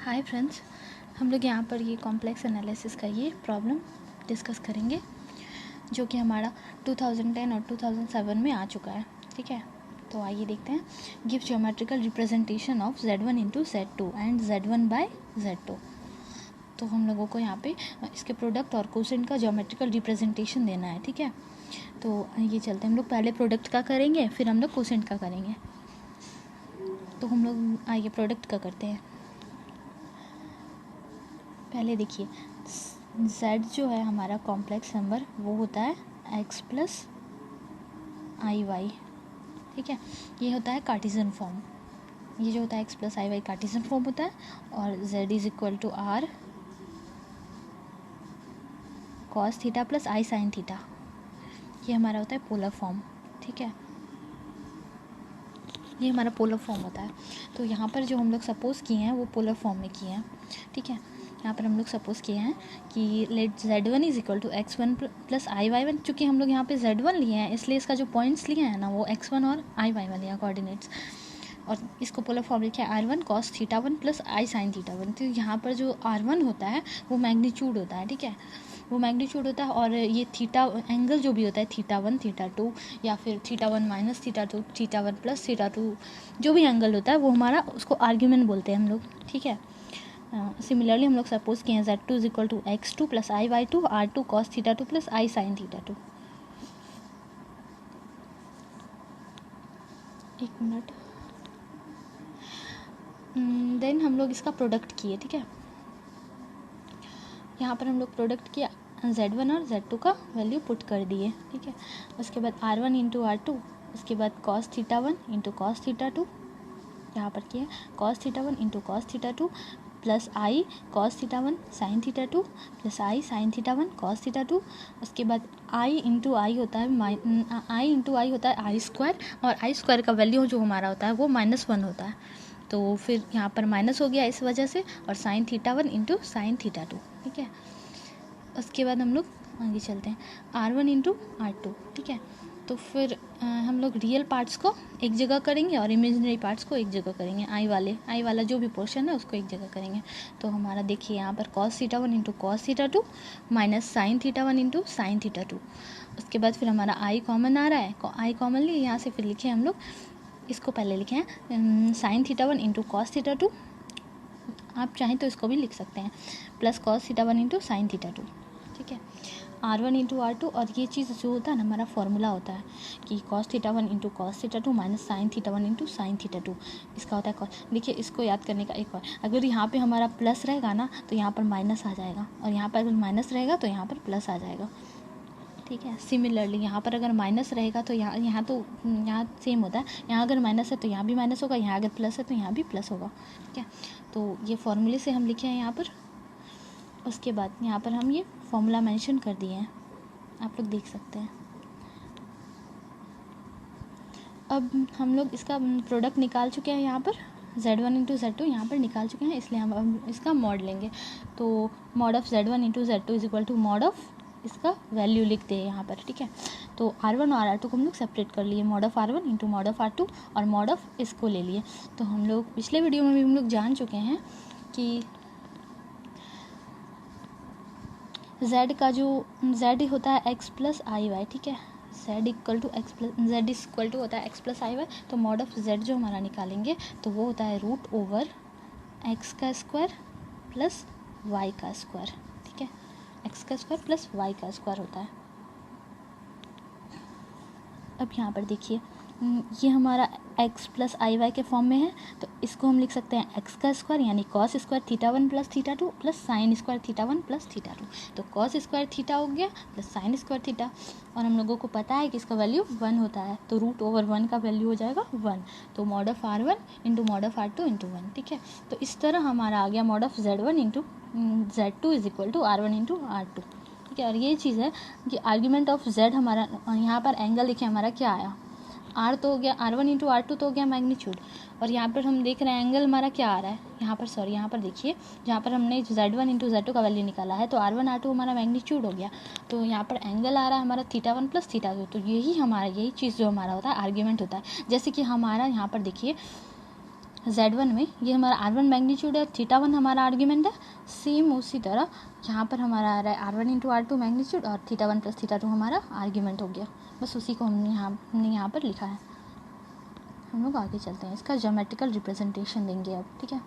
Hi friends, हम लोग यहाँ पर ये कॉम्प्लेक्स एनालिसिस का ये प्रॉब्लम डिस्कस करेंगे जो कि हमारा 2010 और 2007 में आ चुका है। ठीक है, तो आइए देखते हैं। Give geometrical representation of Z1 into Z2 and Z1 by Z2। तो हम लोगों को यहाँ पे इसके प्रोडक्ट और कोसेंट का ज्योमेट्रिकल रिप्रेजेंटेशन देना है। ठीक है, तो ये चलते हैं। हम लोग पहले प्रोडक्ट का करेंगे, फिर हम लोग कोसेंट का करेंगे। तो हम लोग आइए प्रोडक्ट का करते हैं। पहले देखिए, z जो है हमारा कॉम्प्लेक्स नंबर वो होता है x प्लस आई वाई। ठीक है, ये होता है कार्टेशियन फॉर्म। ये जो होता है x plus i y cartesian form होता है। और z is equal to r cos theta plus i sine theta, ये हमारा होता है पोलर फॉर्म। ठीक है, ये हमारा पोलर फॉर्म होता है। तो यहाँ पर जो हम लोग सपोज़ किए हैं वो पोलर फॉर्म में किए हैं। ठीक है, यहाँ पर हम लोग सपोज़ किए हैं कि let Z1 is equal to x1 plus i y one. चूँकि हम लोग यहाँ पे Z1 लिए हैं इसलिए इसका जो पॉइंट्स लिए हैं ना वो x1 और आई वाई वन लिया कोऑर्डिनेट्स, और इसको पोलर फॉर्म लिखा है R1 cos theta one plus i sine theta one. तो यहाँ पर जो R1 होता है वो मैग्नीट्यूड होता है। ठीक है, वो मैग्नीट्यूड होता है। और ये थीटा एंगल जो भी होता है थीटा वन थीटा टू या फिर theta one minus theta two theta one plus theta two, जो भी एंगल होता है वो हमारा उसको आर्ग्यूमेंट बोलते हैं हम लोग। ठीक है, सिमिलरली हम लोग सपोज किए हैं Z2 is equal to x2 plus i y two R2 cos theta two plus i sine theta two. एक मिनट, देन हम लोग इसका प्रोडक्ट किए। ठीक है, यहाँ पर हम लोग प्रोडक्ट किया, Z1 और Z2 का वैल्यू पुट कर दिए। ठीक है, उसके बाद R1 इंटू R2, उसके बाद cos theta one into cos theta two, यहाँ पर किया cos theta one into cos theta two plus i cos theta one sine theta two plus i sine theta one cos theta two. उसके बाद आई into आई होता है आई into आई होता है आई square, और आई स्क्वायर का वैल्यू जो हमारा होता है वो -1 होता है। तो फिर यहाँ पर माइनस हो गया इस वजह से, और sign theta one into sine theta to. ठीक है, उसके बाद हम लोग आगे चलते हैं R1 इंटू R2। ठीक है, तो फिर हम लोग रियल पार्ट्स को एक जगह करेंगे और इमेजिनरी पार्ट्स को एक जगह करेंगे। आई वाला जो भी पोर्शन है उसको एक जगह करेंगे। तो हमारा देखिए यहाँ पर cos theta one into cos theta to minus sign theta one into sine theta two. उसके बाद फिर हमारा आई कॉमन आ रहा है, आई कॉमन लिए यहाँ से फिर लिखे हम लोग, इसको पहले लिखे हैं sign theta one into cos theta to, आप चाहें तो इसको भी लिख सकते हैं, plus cos theta one into sine theta to. ठीक है, R1 इंटू R2, और ये चीज़ जो होता है ना हमारा फॉर्मूला होता है कि cos theta one into cos theta to minus sign theta one into sine theta to, इसका होता है कॉस। देखिए, इसको याद करने का एक और, अगर यहाँ पे हमारा प्लस रहेगा ना तो यहाँ पर माइनस आ जाएगा, और यहाँ पर अगर माइनस रहेगा तो यहाँ पर प्लस आ जाएगा। ठीक है, सिमिलरली यहाँ पर अगर माइनस रहेगा तो यहाँ सेम होता है, यहाँ अगर माइनस है तो यहाँ भी माइनस होगा, यहाँ अगर प्लस है तो यहाँ भी प्लस होगा। ठीक है, तो ये फॉर्मूले से हम लिखे हैं यहाँ पर। उसके बाद यहाँ पर हम ये फॉर्मूला मेंशन कर दिए हैं, आप लोग देख सकते हैं। अब हम लोग इसका प्रोडक्ट निकाल चुके हैं, यहाँ पर Z1 इंटू Z2 यहाँ पर निकाल चुके हैं, इसलिए हम अब इसका मॉड लेंगे। तो mod of Z1 into Z2 is equal to mod of इसका वैल्यू लिखते हैं यहाँ पर। ठीक है, तो R1 और R2 को हम लोग सेपरेट कर लिए, mod of R1 into mod of R2, और मॉड ऑफ इसको ले लिए। तो हम लोग पिछले वीडियो में भी हम लोग जान चुके हैं कि Z का जो Z होता है x प्लस आई वाई। ठीक है, Z equal to x plus Z equal to होता है x प्लस आई वाई। तो मॉड ऑफ Z जो हमारा निकालेंगे तो वो होता है रूट ओवर x का स्क्वायर प्लस y का स्क्वायर। ठीक है, x का स्क्वायर प्लस y का स्क्वायर होता है। अब यहाँ पर देखिए, ये हमारा x प्लस आई वाई के फॉर्म में है, तो इसको हम लिख सकते हैं x का स्क्वायर यानी cos square theta one plus theta two plus sine square theta one plus theta two. तो कॉस स्क्वायर थीटा हो गया प्लस साइन स्क्वायर थीटा, और हम लोगों को पता है कि इसका वैल्यू 1 होता है, तो रूट ओवर 1 का वैल्यू हो जाएगा 1। तो mod of R1 into mod of R2 into 1। ठीक है, तो इस तरह हमारा आ गया mod of Z1 into Z2 is equal to R1 into R2। ठीक है, और ये चीज़ है कि आर्ग्यूमेंट ऑफ Z हमारा, यहाँ पर एंगल देखिए हमारा क्या आया, R तो हो गया, R1 इंटू R2 तो हो गया मैग्नीट्यूड, और यहाँ पर हम देख रहे हैं एंगल हमारा क्या आ रहा है, यहाँ पर देखिए जहाँ पर हमने Z1 इंटू Z2 का वैल्यू निकाला है तो R1 R2 हमारा मैग्नीट्यूड हो गया, तो यहाँ पर एंगल आ रहा है हमारा theta one plus theta two. तो यही चीज़ जो हमारा होता है आर्ग्यूमेंट होता है। जैसे कि हमारा यहाँ पर देखिए Z1 में ये हमारा R1 मैग्नीट्यूड है, θ1 हमारा आर्ग्यूमेंट है। सेम उसी तरह यहाँ पर हमारा आ रहा है R1 इंटू R2 मैग्नीट्यूड और θ1 प्लस θ2 हमारा आर्ग्यूमेंट हो गया। बस उसी को हमने यहाँ पर लिखा है। हम लोग आगे चलते हैं, इसका ज्योमेट्रिकल रिप्रेजेंटेशन देंगे अब, ठीक है।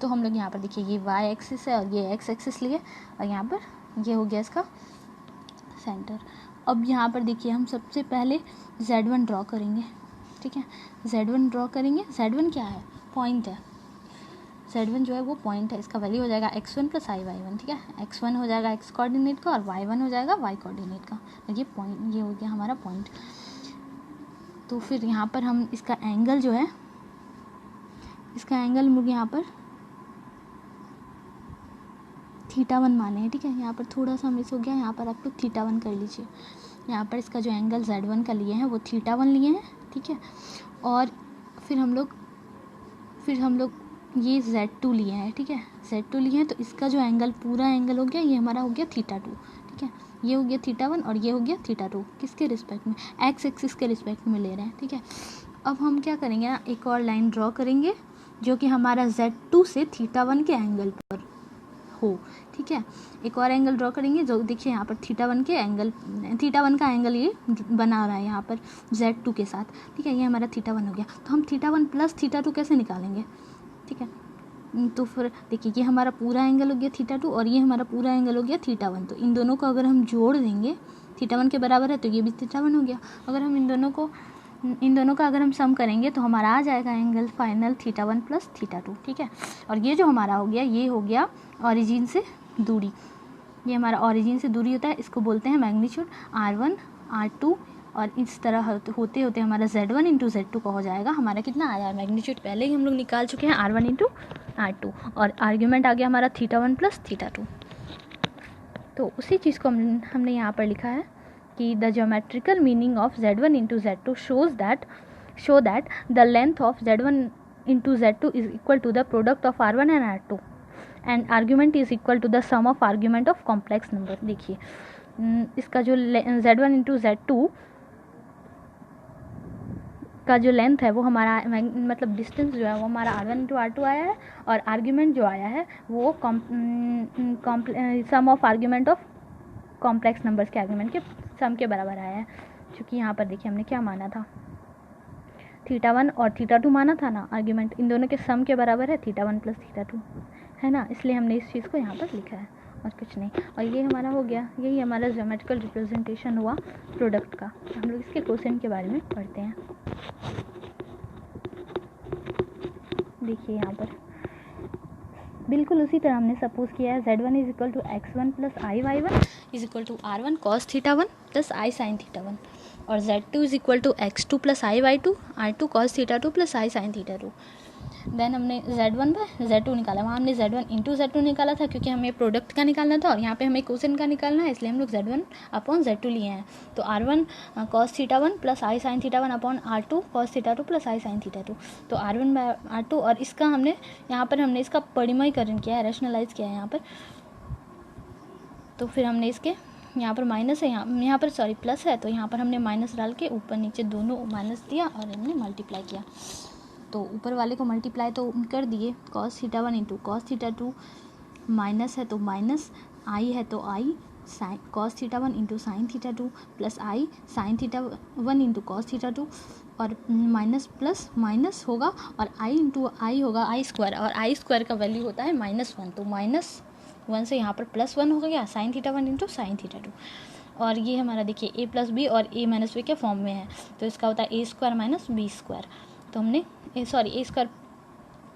तो हम लोग यहाँ पर देखिए ये y एक्सिस है और ये x एक्सिस लिए और यहाँ पर ये हो गया इसका सेंटर। अब यहाँ पर देखिए हम सबसे पहले Z1 ड्रॉ करेंगे, ठीक है। Z1 ड्रॉ करेंगे। Z1 क्या है? पॉइंट है। Z1 जो है वो पॉइंट है, इसका वैल्यू हो जाएगा x1 प्लस y1, ठीक है। x1 हो जाएगा x कोऑर्डिनेट का और y1 हो जाएगा y कोऑर्डिनेट का। ये पॉइंट, ये हो गया हमारा पॉइंट। तो फिर यहाँ पर हम इसका एंगल जो है, इसका एंगल हम लोग यहाँ पर θ1 माने हैं, ठीक है। यहाँ पर थोड़ा सा मिस हो गया, यहाँ पर आप लोग θ1 कर लीजिए। यहाँ पर इसका जो एंगल Z1 का लिए हैं वो θ1 लिए हैं, ठीक है। और फिर हम लोग ये Z2 लिए हैं, ठीक है। Z2 लिए हैं तो इसका जो एंगल, पूरा एंगल हो गया, ये हमारा हो गया θ2, ठीक है। ये हो गया θ1 और ये हो गया θ2। किसके रिस्पेक्ट में? एक्स एक्सिस के रिस्पेक्ट में ले रहे हैं, ठीक है। अब हम क्या करेंगे ना, एक और लाइन ड्रॉ करेंगे जो कि हमारा Z2 से θ1 के एंगल पर हो, ठीक है। एक और एंगल ड्रॉ करेंगे जो देखिए यहाँ पर θ1 का एंगल ये बना रहा है यहाँ पर Z2 के साथ, ठीक है। ये हमारा θ1 हो गया। तो हम θ1 प्लस θ2 कैसे निकालेंगे, ठीक है। तो फिर देखिए ये हमारा पूरा एंगल हो गया θ2 और ये हमारा पूरा एंगल हो गया θ1। तो इन दोनों को अगर हम जोड़ देंगे, θ1 के बराबर है तो ये भी θ1 हो गया। अगर हम इन दोनों का अगर हम सम करेंगे तो हमारा आ जाएगा एंगल फाइनल θ1 प्लस θ2, ठीक है। और ये जो हमारा हो गया, ये हो गया ओरिजिन से दूरी। ये हमारा ओरिजिन से दूरी होता है, इसको बोलते हैं मैग्नीट्यूड R1 R2। और इस तरह होते होते हमारा Z1 इंटू Z2 का हो जाएगा। हमारा कितना आया है मैग्नीट्यूड, पहले ही हम लोग निकाल चुके हैं, R1 इंटू R2 और आर्ग्यूमेंट आ गया हमारा θ1 प्लस θ2। तो उसी चीज़ को हमने यहाँ पर लिखा है कि the geometrical meaning of Z1 into Z2 show that the length of Z1 into Z2 is equal to the product of R1 and R2 and argument is equal to the sum of argument of complex number. देखिए इसका जो Z1 into Z2 का जो length है वो हमारा मतलब distance जो है वो हमारा R1 इंटू R2 आया है और आर्ग्यूमेंट जो आया है वो sum of argument of complex numbers के आर्ग्यूमेंट के सम के बराबर आया है। क्योंकि यहाँ पर देखिए हमने क्या माना था, θ1 और θ2 माना था ना, आर्ग्यूमेंट इन दोनों के सम के बराबर है θ1 प्लस θ2, है ना। इसलिए हमने इस चीज़ को यहाँ पर लिखा है और कुछ नहीं। और ये हमारा हो गया, यही हमारा ज्योमेट्रिकल रिप्रेजेंटेशन हुआ प्रोडक्ट का। हम लोग इसके कोसेंट के बारे में पढ़ते हैं। देखिए यहाँ पर बिल्कुल उसी तरह हमने सपोज किया है Z1 is equal to x1 plus I/y1 is equal to R1 cos θ1 plus I sin θ1 और Z2 is equal to x2 plus I/2 R2 cos θ2 plus I sin θ2। Then हमने Z1 बाय Z2 निकाला, वहाँ हमने Z1 into Z2 निकाला था क्योंकि हमें product का निकालना था और यहाँ पे हमें कोसेंट का निकालना है, इसलिए हम लोग Z1 अपॉन Z2 लिए हैं। तो R1 cos θ1 plus I sin θ1 upon R2 cos θ2 plus I sin θ2। तो R1 बाय R2 और इसका हमने यहाँ पर हमने इसका परिमयीकरण किया है, रैशनलाइज किया है यहाँ पर। तो फिर हमने इसके यहाँ पर माइनस है, यहाँ पर सॉरी प्लस है, तो यहाँ पर हमने माइनस डाल के ऊपर नीचे दोनों माइनस दिया और हमने मल्टीप्लाई किया। तो ऊपर वाले को मल्टीप्लाई तो कर दिए, cos θ1 इंटू cos θ2 माइनस है तो माइनस, आई है तो i sine cos θ1 into sine θ2 plus i sine θ1 into cos θ2 और माइनस प्लस माइनस होगा और आई इंटू आई होगा आई स्क्वायर और आई स्क्वायर का वैल्यू होता है -1। तो -1 से यहाँ पर +1 हो गया साइन θ1 इंटू साइन θ2। और ये हमारा देखिए a प्लस बी और a माइनस बी के फॉर्म में है, तो इसका होता है a square minus b square. तो हमने a square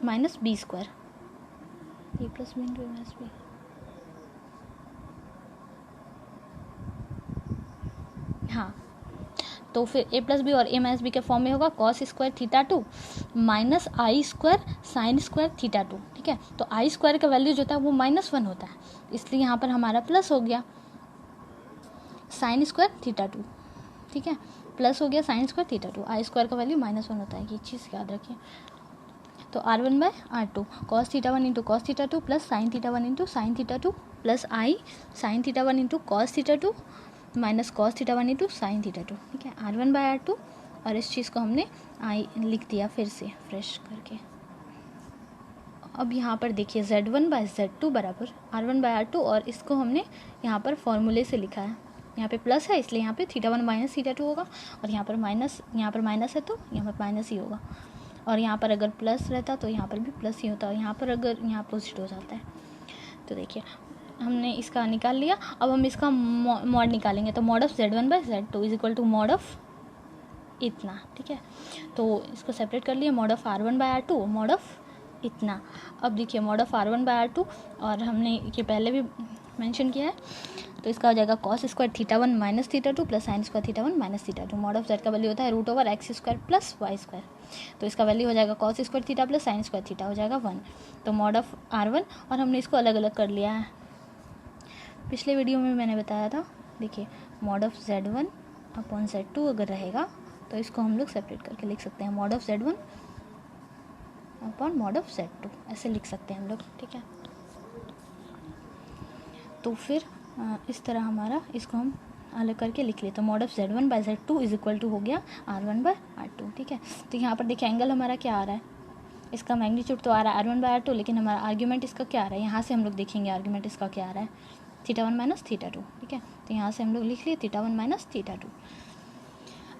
minus b square, a plus b into a minus b, हाँ। तो फिर a प्लस बी और a माइनस बी के फॉर्म में होगा cos square θ2 minus i square sine square θ2, ठीक है। तो आई स्क्वायर का वैल्यू जो होता है वो -1 होता है, इसलिए यहाँ पर हमारा प्लस हो गया साइन स्क्वायर θ2, ठीक है, प्लस हो गया साइन स्क्वायर θ2। आई स्क्वायर का वैल्यू -1 होता है, ये चीज़ याद रखिए। तो R1 by R2 cos θ1 into cos θ2 plus sine θ1 into sine θ2 plus i sine θ1 into cos θ2 minus cos θ1 into sine θ2, ठीक है। R1 बाय R2 और इस चीज़ को हमने आई लिख दिया फिर से फ्रेश करके। अब यहाँ पर देखिए Z1 बाय Z2 बराबर R1 बाय R2, और इसको हमने यहाँ पर फॉर्मूले से लिखा है, यहाँ पे प्लस है इसलिए यहाँ पे θ1 माइनस θ2 होगा, और यहाँ पर माइनस है तो यहाँ पर माइनस ही होगा, और यहाँ पर अगर प्लस रहता तो यहाँ पर भी प्लस ही होता, और यहाँ पर अगर यहाँ अपोजिट हो जाता है। तो देखिए हमने इसका निकाल लिया। अब हम इसका मॉड निकालेंगे, तो mod of Z1 by Z2 is equal to mod of इतना, ठीक है। तो इसको सेपरेट कर लिया, mod of R1 by R2 mod of इतना। अब देखिए mod of R1 by R2, और हमने ये पहले भी मेंशन किया है, तो इसका हो जाएगा cos square θ1 minus θ2 plus sine square θ1 minus θ2। Mod of Z का वैल्यू होता है root over x square plus y square, तो इसका वैल्यू हो जाएगा cos square theta plus sine square theta, हो जाएगा 1। तो मॉड ऑफ R1, और हमने इसको अलग अलग कर लिया है, पिछले वीडियो में मैंने बताया था। देखिए mod of Z1 upon Z2 अगर रहेगा तो इसको हम लोग सेपरेट करके लिख सकते हैं, mod of Z1 upon mod of Z2, ऐसे लिख सकते हैं हम लोग, ठीक है। तो फिर इस तरह हमारा इसको हम अलग करके लिख लिए, तो mod of Z1 by Z2 is equal to हो गया R1 बाय R2, ठीक है। तो यहाँ पर देखिए एंगल हमारा क्या आ रहा है, इसका मैग्नीट्यूड तो आ रहा है R1 बाय R2, लेकिन हमारा आर्ग्यूमेंट इसका क्या आ रहा है, यहाँ से हम लोग देखेंगे आर्ग्यूमेंट इसका क्या आ रहा है, θ1 माइनस θ2, ठीक है। तो यहाँ से हम लोग लिख लिए θ1 माइनस θ2।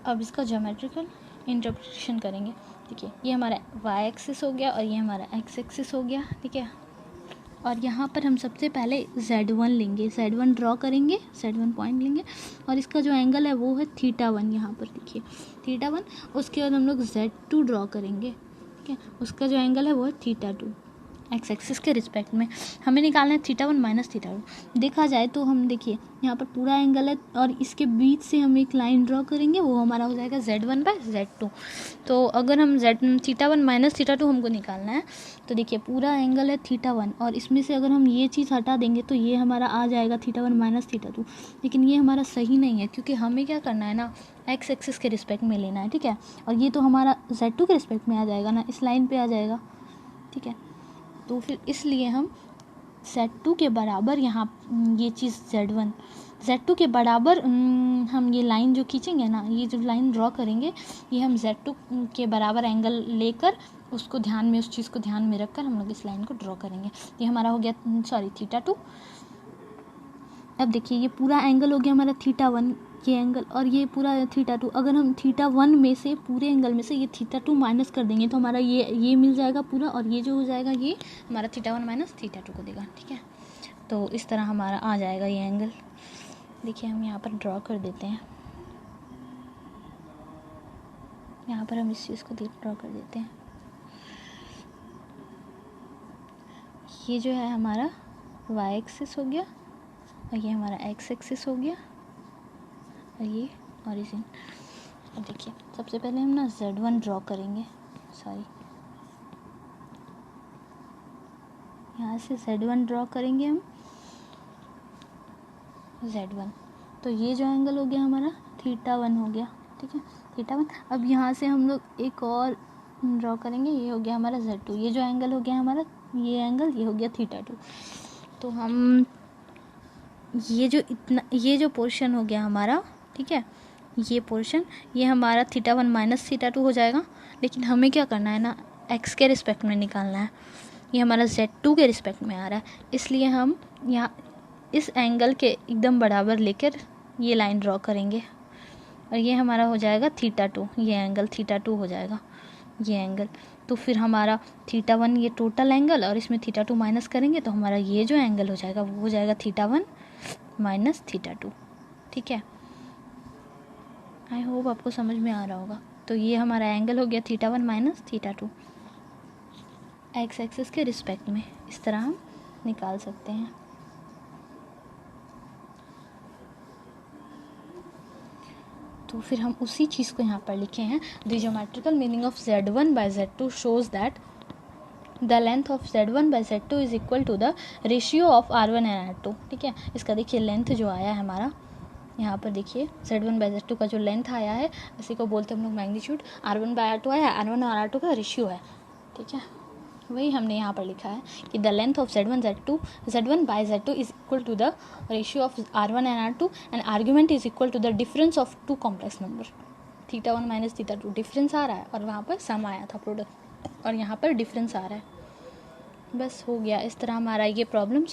अब इसका ज्योमेट्रिकल इंटरप्रिटेशन करेंगे। देखिए ये हमारा y एक्सिस हो गया और ये हमारा x एक्सिस हो गया, ठीक है। और यहाँ पर हम सबसे पहले Z1 लेंगे, Z1 ड्रॉ करेंगे, Z1 पॉइंट लेंगे, और इसका जो एंगल है वो है θ1, यहाँ पर देखिए θ1। उसके बाद हम लोग Z2 ड्रॉ करेंगे, ठीक है, उसका जो एंगल है वो है θ2, एक्स एक्सिस के रिस्पेक्ट में। हमें निकालना है θ1 माइनस θ2। देखा जाए तो हम देखिए यहाँ पर पूरा एंगल है, और इसके बीच से हम एक लाइन ड्रॉ करेंगे, वो हमारा हो जाएगा Z1 बाय Z2। तो अगर हम θ1 माइनस θ2 हमको निकालना है, तो देखिए पूरा एंगल है θ1, और इसमें से अगर हम ये चीज़ हटा देंगे तो ये हमारा आ जाएगा θ1 माइनस θ2। लेकिन ये हमारा सही नहीं है, क्योंकि हमें क्या करना है ना, एक्स एक्सिस के रिस्पेक्ट में लेना है, ठीक है। और ये तो हमारा Z2 के रिस्पेक्ट में आ जाएगा ना, इस लाइन पर आ जाएगा, ठीक है। तो फिर इसलिए हम Z2 के बराबर यहाँ ये चीज़ Z2 के बराबर हम ये लाइन जो खींचेंगे ना, ये जो लाइन ड्रॉ करेंगे, ये हम Z2 के बराबर एंगल लेकर उसको ध्यान में, उस चीज़ को ध्यान में रखकर हम लोग इस लाइन को ड्रॉ करेंगे। ये हमारा हो गया θ2। अब देखिए ये पूरा एंगल हो गया हमारा θ1, ये एंगल, और ये पूरा θ2। अगर हम θ1 में से, पूरे एंगल में से ये θ2 माइनस कर देंगे तो हमारा ये मिल जाएगा पूरा, और ये जो हो जाएगा ये हमारा θ1 माइनस θ2 को देगा, ठीक है। तो इस तरह हमारा आ जाएगा ये एंगल। देखिए हम यहाँ पर ड्रॉ कर देते हैं, यहाँ पर हम इस चीज़ को ड्रॉ कर देते हैं। ये जो है हमारा y एक्सिस हो गया, और ये हमारा x एक्सिस हो गया, और ये ऑरिजिन। अब देखिए सबसे पहले हम ना Z1 ड्रॉ करेंगे, यहाँ से Z1 ड्रॉ करेंगे हम, Z1। तो ये जो एंगल हो गया हमारा θ1 हो गया, ठीक है, θ1। अब यहाँ से हम लोग एक और ड्रॉ करेंगे, ये हो गया हमारा Z2। ये जो एंगल हो गया हमारा, ये एंगल ये हो गया θ2। तो हम ये जो पोर्शन हो गया हमारा, ठीक है, ये पोर्शन, ये हमारा θ1 माइनस θ2 हो जाएगा। लेकिन हमें क्या करना है ना, x के रिस्पेक्ट में निकालना है, ये हमारा Z2 के रिस्पेक्ट में आ रहा है, इसलिए हम यहाँ इस एंगल के एकदम बराबर लेकर ये लाइन ड्रॉ करेंगे, और ये हमारा हो जाएगा θ2, ये एंगल θ2 हो जाएगा, ये एंगल। तो फिर हमारा θ1 ये टोटल एंगल, और इसमें θ2 माइनस करेंगे तो हमारा ये जो एंगल हो जाएगा वो हो जाएगा θ1 माइनस θ2, ठीक है। आई होप आपको समझ में आ रहा होगा। तो ये हमारा एंगल हो गया θ1 माइनस θ2, एक्स एक्सिस के रिस्पेक्ट में। इस तरह हम निकाल सकते हैं। तो फिर हम उसी चीज़ को यहाँ पर लिखे हैं, the geometrical meaning of Z1 by Z2 shows that the length of Z1 by Z2 is equal to the ratio of R1 and R2, ठीक है। इसका देखिए लेंथ जो आया है हमारा, यहाँ पर देखिए Z1 बाय Z2 का जो लेंथ आया है, इसी को बोलते हैं हम लोग मैग्नीट्यूड। R1 बाय R2 आया, R1 और R2 का रेशियो है, ठीक है। वही हमने यहाँ पर लिखा है कि the length of Z1 by Z2 is equal to the ratio of R1 and R2 and argument is equal to the difference of two complex number. θ1 minus θ2 difference आ रहा है, और वहाँ पर सम आया था प्रोडक्ट, और यहाँ पर डिफरेंस आ रहा है, बस हो गया। इस तरह हमारा ये प्रॉब्लम